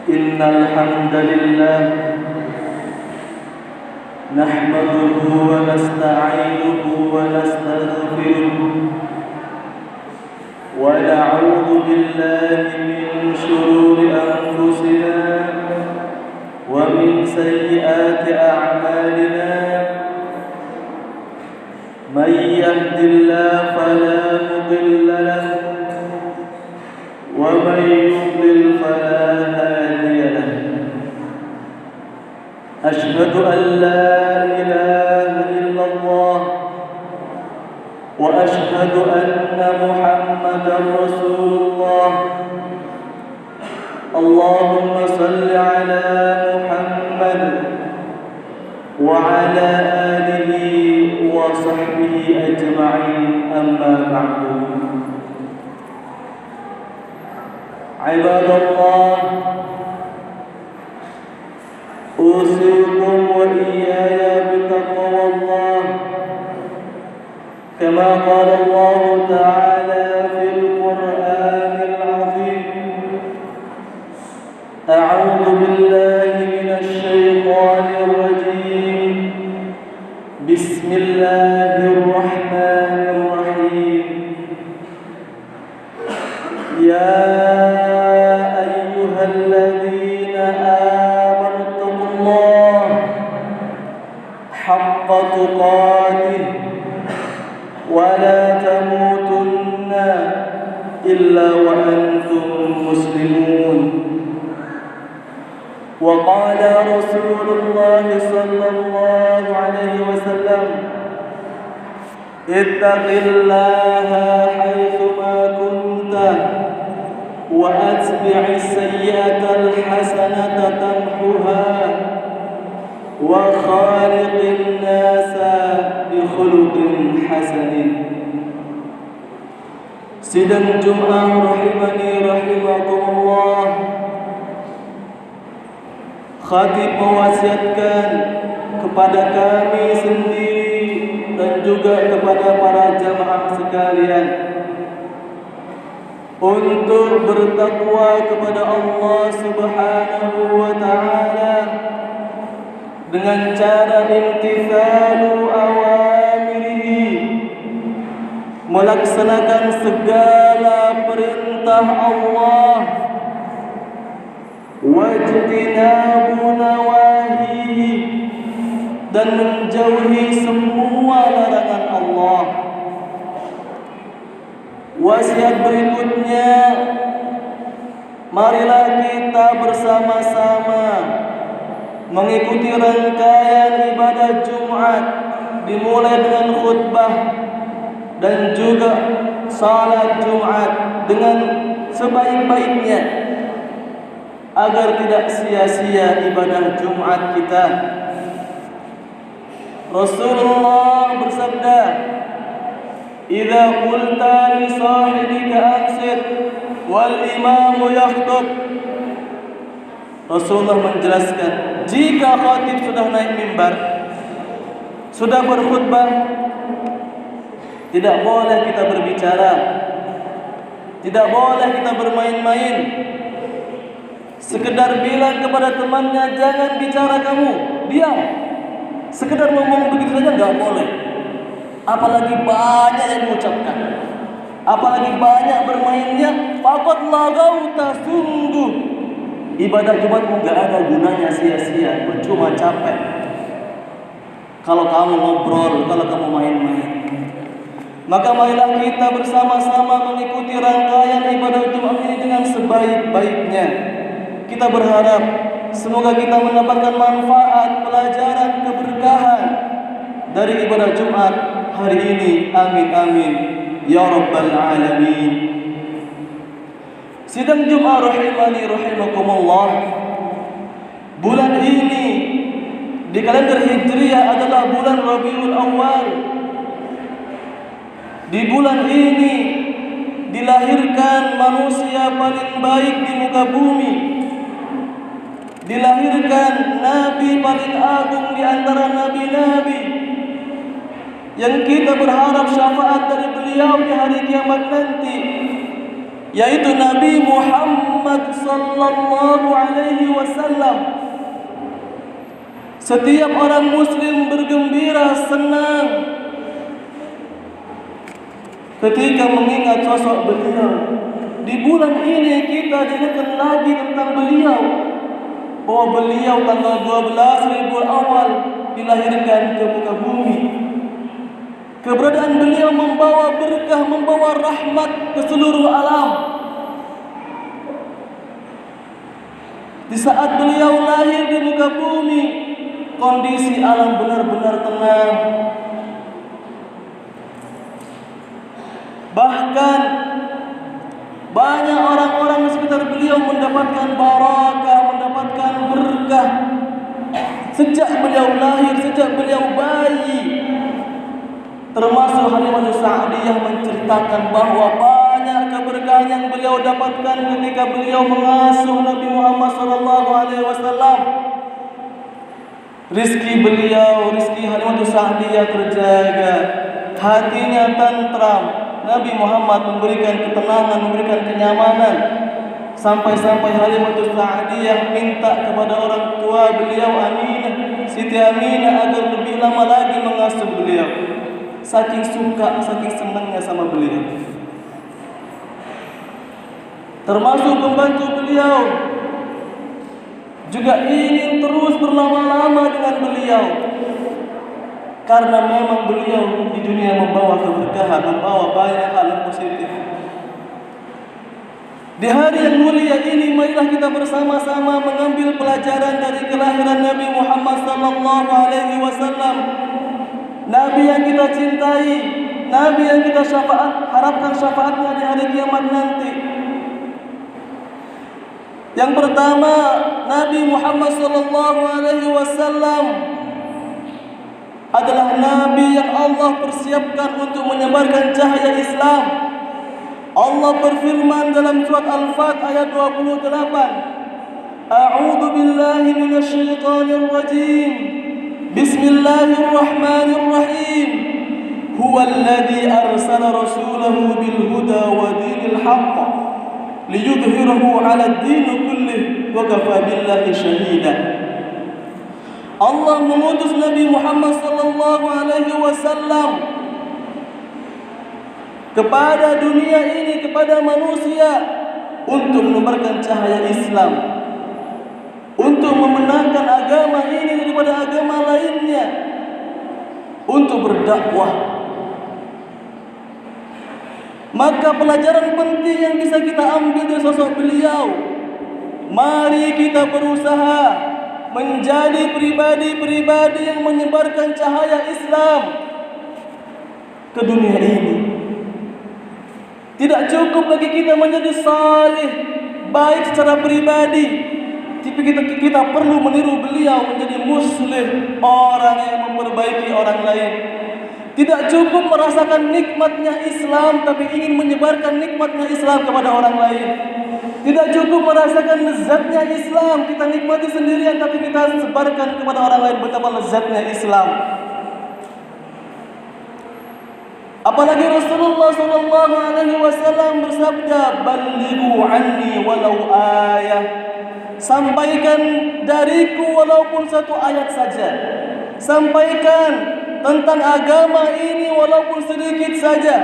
إن الحمد لله نحمده ونستعينه ونستغفره ونعوذ بالله من شرور أنفسنا ومن سيئات أعمالنا من يهد الله فلا مضل له ومن يضلل فلا هادي له أشهد أن لا إله إلا الله وأشهد أن محمدا رسول الله اللهم صل على محمد وعلى آله وصحبه أجمعين أما بعد عباد الله أوصيكم وإياي بتقوى الله كما قال الله تعالى في القرآن العظيم أعوذ بالله من الشيطان الرجيم بسم الله الرحمن الرحيم يا أيها الذين آمنوا اتقوا الله حق تقاته ولا تموتن إلا وأنتم مسلمون وقال رسول الله صلى الله عليه وسلم اتق الله حيثما كنت وأتبع السيئة الحسنة تمحها وخالق الناس بخلق حسن. Sidang Jumat rahimani rahimakumullah. Khatib mewasiatkan kepada kami sendiri dan juga kepada para jamaah sekalian untuk bertakwa kepada Allah Subhanahu wa taala dengan cara imtithalu awamirihi, melaksanakan segala perintah Allah, wajtinabu nawahihi, dan menjauhi semua larangan Allah. Wasiat berikutnya, marilah kita bersama-sama mengikuti rangkaian ibadah Jumat, dimulai dengan khutbah dan juga salat Jumat dengan sebaik-baiknya agar tidak sia-sia ibadah Jumat kita. Rasulullah bersabda, "Idza qulta li sahibika ansit wal imamu yakhutub." Rasulullah menjelaskan, jika khatib sudah naik mimbar, sudah berkhutbah, tidak boleh kita berbicara, tidak boleh kita bermain-main. Sekedar bilang kepada temannya, jangan bicara kamu, diam. Sekedar ngomong begitu saja enggak boleh. Apalagi banyak yang mengucapkan, apalagi banyak bermainnya. Faqad lagauta, sungguh ibadah Jumatmu enggak ada gunanya, sia-sia, percuma, capek. Kalau kamu ngobrol, kalau kamu main-main. Maka marilah kita bersama-sama mengikuti rangkaian ibadah Jumat ini dengan sebaik-baiknya. Kita berharap semoga kita mendapatkan manfaat, pelajaran, keberkahan dari ibadah Jumat hari ini. Amin amin ya rabbal alamin. Sidang Jumat rahimani rahimakumullah. Bulan ini di kalender Hijriah adalah bulan Rabiul Awal. Di bulan ini dilahirkan manusia paling baik di muka bumi. Dilahirkan Nabi paling agung di antara nabi-nabi, yang kita berharap syafaat dari beliau di hari kiamat nanti, yaitu Nabi Muhammad Muhammad sallallahu alaihi wasallam. Setiap orang muslim bergembira, senang ketika mengingat sosok beliau. Di bulan ini kita diingatkan lagi tentang beliau, bahwa beliau tanggal 12 Rabiul Awal dilahirkan ke muka bumi. Keberadaan beliau membawa berkah, membawa rahmat ke seluruh alam. Di saat beliau lahir di muka bumi, kondisi alam benar-benar tenang. Bahkan banyak orang-orang di sekitar beliau mendapatkan barakah, mendapatkan berkah sejak beliau lahir, sejak beliau bayi. Termasuk Halimah Sa'diyah menceritakan bahawa banyak keberkahan yang beliau dapatkan ketika beliau mengasuh Nabi Muhammad SAW. Rizki beliau, rizki Halimah Sa'diyah terjaga, hatinya tentram. Nabi Muhammad memberikan ketenangan, memberikan kenyamanan. Sampai-sampai Halimah Sa'diyah minta kepada orang tua beliau, Aminah, Siti Aminah, agar lebih lama lagi mengasuh beliau. Saking suka, saking senangnya sama beliau. Termasuk pembantu beliau juga ingin terus berlama-lama dengan beliau, karena memang beliau di dunia membawa keberkahan, membawa banyak hal yang positif. Di hari yang mulia ini, marilah kita bersama-sama mengambil pelajaran dari kelahiran Nabi Muhammad SAW. Nabi yang kita cintai, Nabi yang kita harapkan syafaatnya di hari kiamat nanti. Yang pertama, Nabi Muhammad SAW adalah Nabi yang Allah persiapkan untuk menyebarkan cahaya Islam. Allah berfirman dalam surat Al-Fat ayat 28, A'udzu billahi minasy syaithanir rajim. Bismillahirrahmanirrahim. Huwallazi arsala rasulahu bil huda wa dinil haqq liyudhhirahu 'ala ad-din kullih wa kafa billahi shahida. Allah mengutus Nabi Muhammad sallallahu alaihi wasallam kepada dunia ini, kepada manusia, untuk menebarkan cahaya Islam, untuk memenangkan agama ini daripada agama lainnya, untuk berdakwah. Maka pelajaran penting yang bisa kita ambil dari sosok beliau, mari kita berusaha menjadi pribadi-pribadi yang menyebarkan cahaya Islam ke dunia ini. Tidak cukup bagi kita menjadi saleh, baik secara pribadi, tapi kita perlu meniru beliau menjadi muslim, orang yang memperbaiki orang lain. Tidak cukup merasakan nikmatnya Islam, tapi ingin menyebarkan nikmatnya Islam kepada orang lain. Tidak cukup merasakan lezatnya Islam, kita nikmati sendirian, tapi kita sebarkan kepada orang lain betapa lezatnya Islam. Apalagi Rasulullah SAW bersabda, "Ballighu anni walau ayah." Sampaikan dariku walaupun satu ayat saja. Sampaikan tentang agama ini walaupun sedikit saja.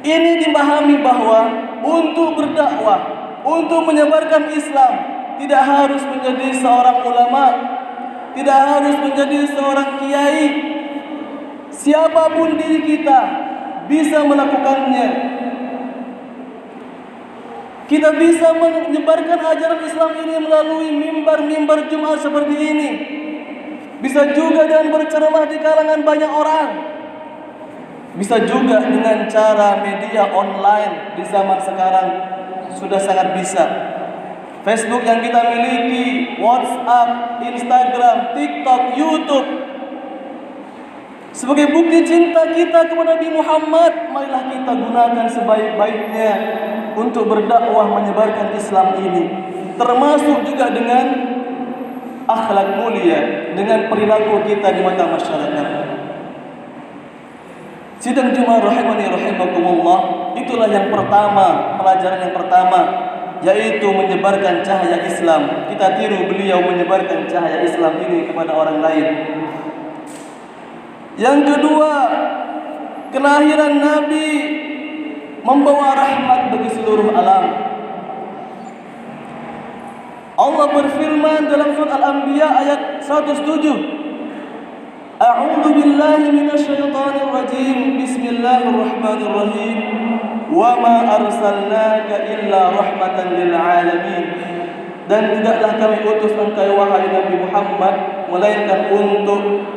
Ini dipahami bahwa untuk berdakwah, untuk menyebarkan Islam, tidak harus menjadi seorang ulama, tidak harus menjadi seorang kiai. Siapapun diri kita bisa melakukannya. Kita bisa menyebarkan ajaran Islam ini melalui mimbar-mimbar Jumat seperti ini. Bisa juga dengan berceramah di kalangan banyak orang. Bisa juga dengan cara media online di zaman sekarang sudah sangat bisa. Facebook yang kita miliki, WhatsApp, Instagram, TikTok, YouTube. Sebagai bukti cinta kita kepada Nabi Muhammad, marilah kita gunakan sebaik-baiknya untuk berdakwah menyebarkan Islam ini. Termasuk juga dengan akhlak mulia, dengan perilaku kita di mata masyarakat. Sidang Jumat rahimani rahimakumullah, itulah yang pertama, pelajaran yang pertama yaitu menyebarkan cahaya Islam. Kita tiru beliau menyebarkan cahaya Islam ini kepada orang lain. Yang kedua, kelahiran Nabi membawa rahmat bagi seluruh alam. Allah berfirman dalam surah Al-Anbiya ayat 107, A'udzu billahi minasyaitonir rajim. Bismillahirrahmanirrahim. Wa ma arsalnaka illa rahmatan lil alamin. Dan tidaklah kami utus engkau wahai Nabi Muhammad melainkan untuk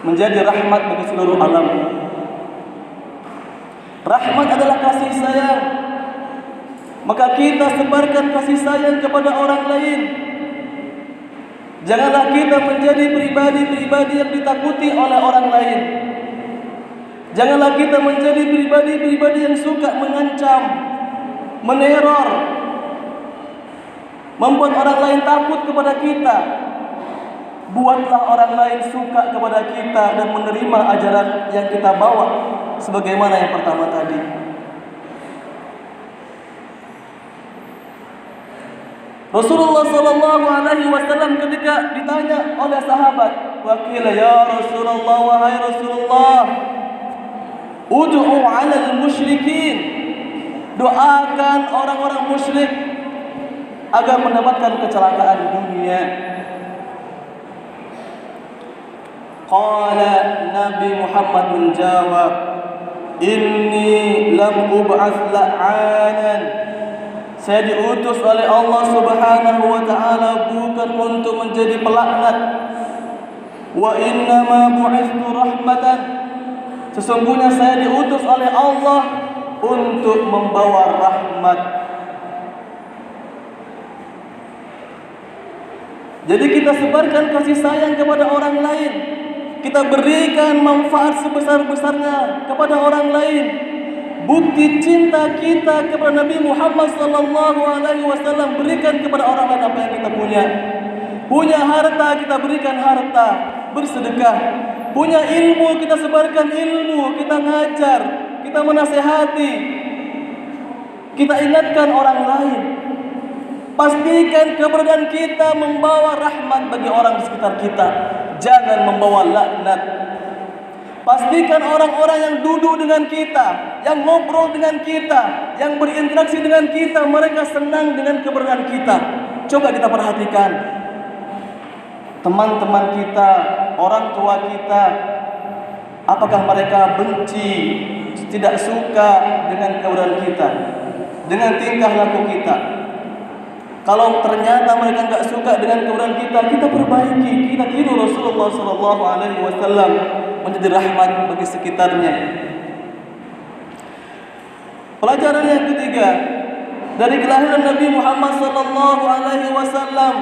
menjadi rahmat bagi seluruh alam. Rahmat adalah kasih sayang. Maka kita sebarkan kasih sayang kepada orang lain. Janganlah kita menjadi pribadi-pribadi yang ditakuti oleh orang lain. Janganlah kita menjadi pribadi-pribadi yang suka mengancam, meneror, membuat orang lain takut kepada kita. Buatlah orang lain suka kepada kita dan menerima ajaran yang kita bawa, sebagaimana yang pertama tadi. Rasulullah sallallahu alaihi wasallam ketika ditanya oleh sahabat, "Waqila ya Rasulullah, wahai Rasulullah, ud'u 'alal musyrikin." Doakan orang-orang musyrik agar mendapatkan kecelakaan dunia. Qala Nabi Muhammad menjawab, "Inni lam ub'ats la'anan." Saya diutus oleh Allah Subhanahu wa taala bukan untuk menjadi pelaknat. Wa inna ma bu'itsu rahmatan. Sesungguhnya saya diutus oleh Allah untuk membawa rahmat. Jadi kita sebarkan kasih sayang kepada orang lain. Kita berikan manfaat sebesar-besarnya kepada orang lain. Bukti cinta kita kepada Nabi Muhammad sallallahu alaihi wasallam, berikan kepada orang lain apa yang kita punya. Punya harta, kita berikan harta, bersedekah. Punya ilmu, kita sebarkan ilmu, kita ngajar, kita menasehati. Kita ingatkan orang lain. Pastikan keberadaan kita membawa rahmat bagi orang di sekitar kita. Jangan membawa laknat. Pastikan orang-orang yang duduk dengan kita, yang ngobrol dengan kita, yang berinteraksi dengan kita, mereka senang dengan keberadaan kita. Coba kita perhatikan. Teman-teman kita, orang tua kita, apakah mereka benci, tidak suka dengan keberadaan kita, dengan tingkah laku kita? Kalau ternyata mereka enggak suka dengan keberadaan kita, kita perbaiki. Kita tiru Rasulullah sallallahu alaihi wasallam menjadi rahmat bagi sekitarnya. Pelajaran yang ketiga dari kelahiran Nabi Muhammad sallallahu alaihi wasallam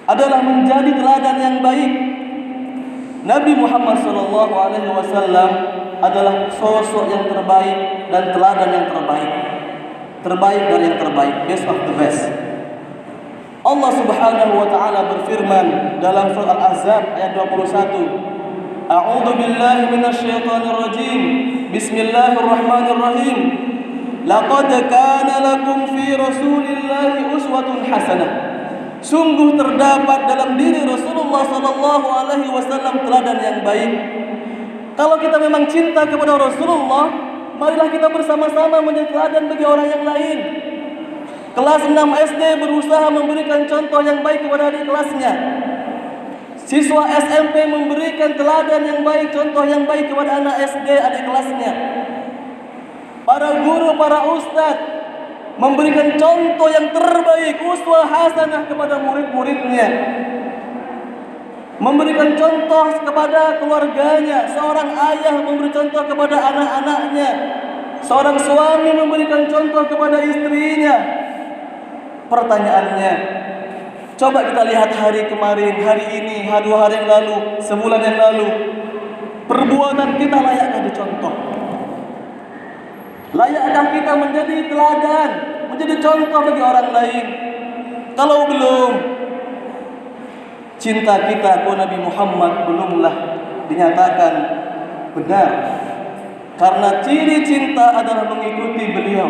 adalah menjadi teladan yang baik. Nabi Muhammad sallallahu alaihi wasallam adalah sosok yang terbaik dan teladan yang terbaik. Terbaik dari yang terbaik, best of the best. Allah Subhanahu wa taala berfirman dalam surah Al-Ahzab ayat 21, A'udzu billahi minasyaitonir rajim. Bismillahirrahmanirrahim. Laqad kana lakum fi Rasulillahi uswatun hasanah. Sungguh terdapat dalam diri Rasulullah sallallahu alaihi wasallam teladan yang baik. Kalau kita memang cinta kepada Rasulullah, marilah kita bersama-sama menjadi teladan bagi orang yang lain. Kelas 6 SD berusaha memberikan contoh yang baik kepada adik kelasnya. Siswa SMP memberikan teladan yang baik, contoh yang baik kepada anak SD adik kelasnya. Para guru, para ustaz memberikan contoh yang terbaik, uswah hasanah kepada murid-muridnya. Memberikan contoh kepada keluarganya. Seorang ayah memberi contoh kepada anak-anaknya. Seorang suami memberikan contoh kepada istrinya. Pertanyaannya, coba kita lihat hari kemarin, hari ini, 2 hari yang lalu, sebulan yang lalu. Perbuatan kita layakkah dicontoh? Layakkah kita menjadi teladan, menjadi contoh bagi orang lain? Kalau belum, cinta kita kepada Nabi Muhammad belumlah dinyatakan benar. Karena ciri cinta adalah mengikuti beliau.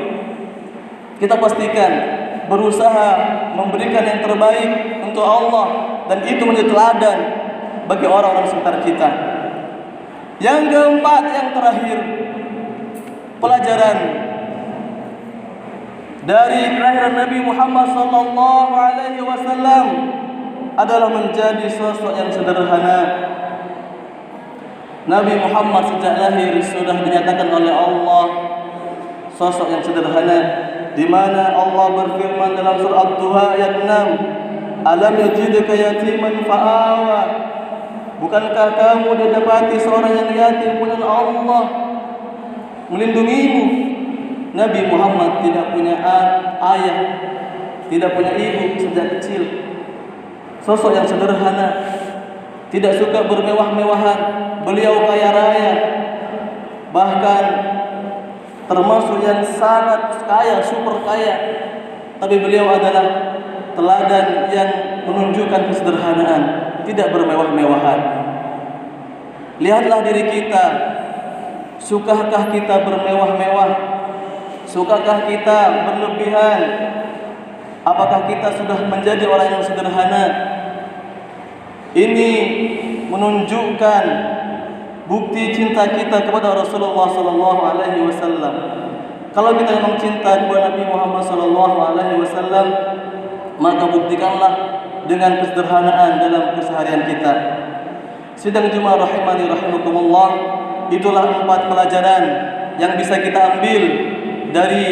Kita pastikan berusaha memberikan yang terbaik untuk Allah, dan itu menjadi teladan bagi orang-orang sekitar kita. Yang keempat, yang terakhir, pelajaran dari kelahiran Nabi Muhammad SAW adalah menjadi sosok yang sederhana. Nabi Muhammad sejak lahir sudah dinyatakan oleh Allah sosok yang sederhana, di mana Allah berfirman dalam surah Ad-Duha ayat 6, "Alam yajidka yatiman fa'awa." Bukankah kamu didapati seorang yang yatim, kemudian Allah melindungimu? Nabi Muhammad tidak punya ayah, tidak punya ibu sejak kecil. Sosok yang sederhana, tidak suka bermewah-mewahan. Beliau kaya raya, bahkan termasuk yang sangat kaya, super kaya. Tapi beliau adalah teladan yang menunjukkan kesederhanaan, tidak bermewah-mewahan. Lihatlah diri kita, sukakah kita bermewah-mewah? Sukakah kita berlebihan? Apakah kita sudah menjadi orang yang sederhana? Ini menunjukkan bukti cinta kita kepada Rasulullah SAW. Kalau kita memang cinta kepada Nabi Muhammad SAW, maka buktikanlah dengan kesederhanaan dalam keseharian kita. Sidang Jumat rahimani rahimakumullah, itulah 4 pelajaran yang bisa kita ambil dari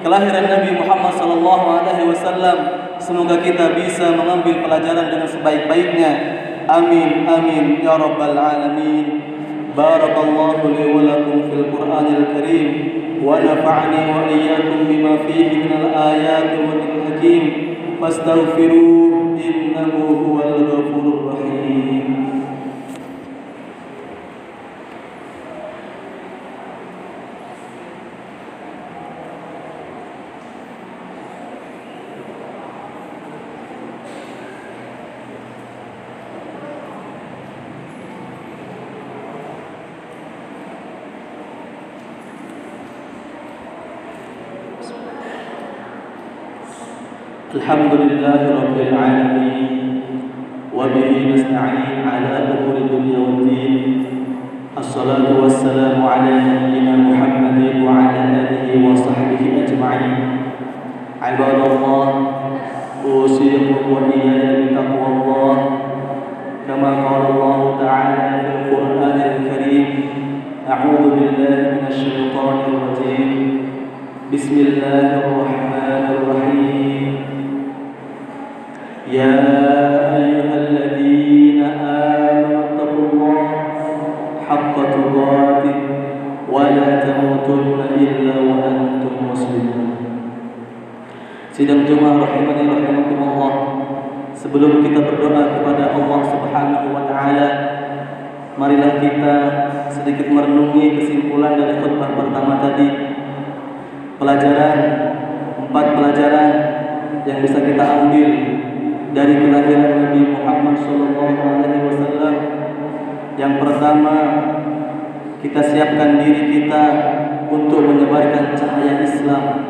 kelahiran Nabi Muhammad SAW. Semoga kita bisa mengambil pelajaran dengan sebaik-baiknya. Amin amin ya rabbal alamin. Barakallahu li wa lakum fil Qur'anil Karim, wa nafa'ani wa iyyakum bima fihi minal ayati wa dhikril hakim. Fastaghfiruhu innahu huwal ghafurur rahim. Alhamdulillahi rabbil alamin, wa bihi nasta'in ala umuri dunya waddin. Assalatu wassalamu ala nabiyyina Muhammadin wa ala alihi wa sahbihi ajma'in. Ibadallah, usikum wa iyaya bitaqwallah, kama qala Allah ta'ala fil Qur'anil Karim. A'udzu billahi minasy syaithanir rajim. Bismillahirrahmanirrahim. Ya ayyuhalladzina amanu taqullaha haqqa tuqatih wa la tamutunna illa wa antum muslimun. Sidang Jumat rahimani rahimakumullah, sebelum kita berdoa kepada Allah Subhanahu wa taala, marilah kita sedikit merenungi kesimpulan dari khutbah pertama tadi. Pelajaran, 4 pelajaran yang bisa kita ambil dari kelahiran Nabi Muhammad SAW. Yang pertama, kita siapkan diri kita untuk menyebarkan cahaya Islam.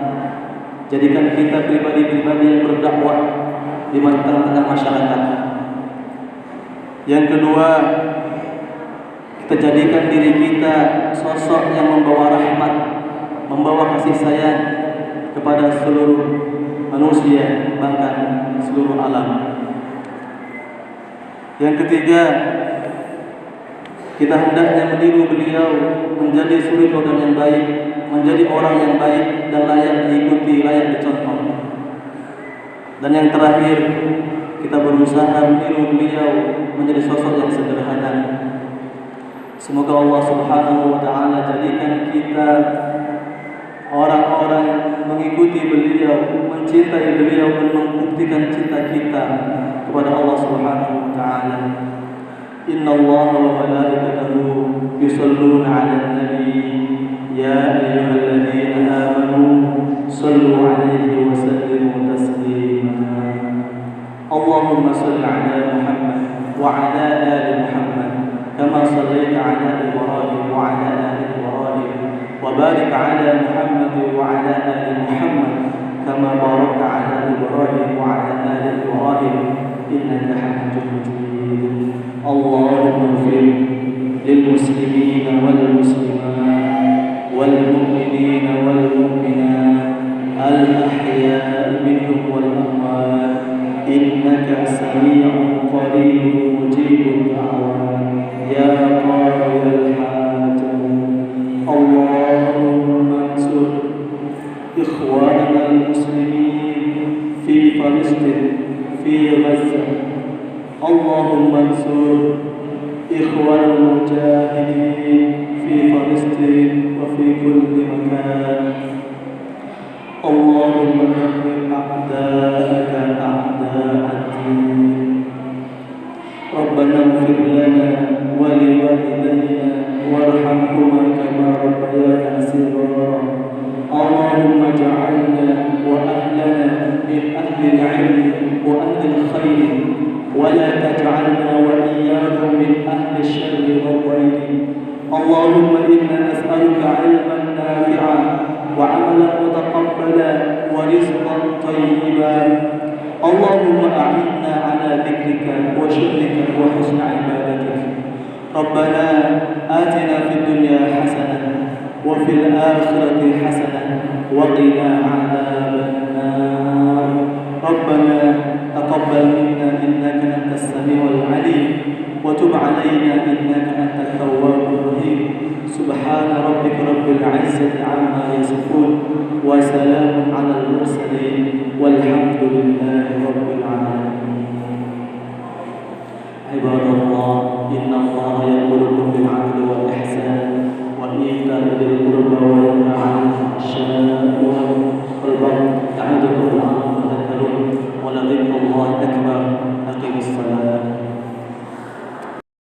Jadikan kita pribadi-pribadi yang berdakwah di tengah-tengah masyarakat. Yang kedua, kita jadikan diri kita sosok yang membawa rahmat, membawa kasih sayang kepada seluruh manusia, bahkan seluruh alam. Yang ketiga, kita hendaknya meniru beliau, menjadi suri teladan yang baik, menjadi orang yang baik dan layak diikuti, layak dicontoh. Dan yang terakhir, kita berusaha meniru beliau menjadi sosok yang sederhana. Semoga Allah Subhanahu wa taala jadikan kita orang-orang yang mengikuti beliau, mencintai beliau dan membuktikan cinta kita kepada Allah Subhanahu wa taala. Innallaha wa malaikatahu yusholluna 'alan nabi ya ayyuhalladzina amanu shallu 'alaihi wa sallimu taslima. Allahumma shalli 'ala Muhammad wa 'ala ali Muhammad kama shallaita 'ala Ibrahim wa 'ala ali Ibrahim. وبارك على محمد وعلى آل محمد كما باركت على إبراهيم وعلى آل إبراهيم إنك حميد مجيد. اللهم اغفر للمسلمين والمسلمات والمؤمنين والمؤمنات الأحياء منهم والأموات إنك سميع قريب مجيب الدعوات يا قاضي الحاجات. اللهم انصر إخواننا المسلمين في فلسطين في غزة. اللهم انصر إخوان المجاهدين في فلسطين وفي كل مكان. اللهم دمر أعداءك أعداء الدين. ربنا اغفر لنا ولوالدينا وارحمهما كما ربيانا صغارا. اللهم اجعلنا وأهلنا من أهل العلم وأهل الخير ولا تجعلنا وإياهم من أهل الشر والضير. اللهم إنا نسألك علما نافعا وعملا متقبلا ورزقا طيبا. اللهم أعنا على ذكرك وشكرك وحسن عبادتك. ربنا آتنا في الدنيا حسنة وفي الآخرة حسنة وقنا عذاب النار. ربنا تقبل منا إنك أنت السميع العليم وتب علينا إنك أنت التواب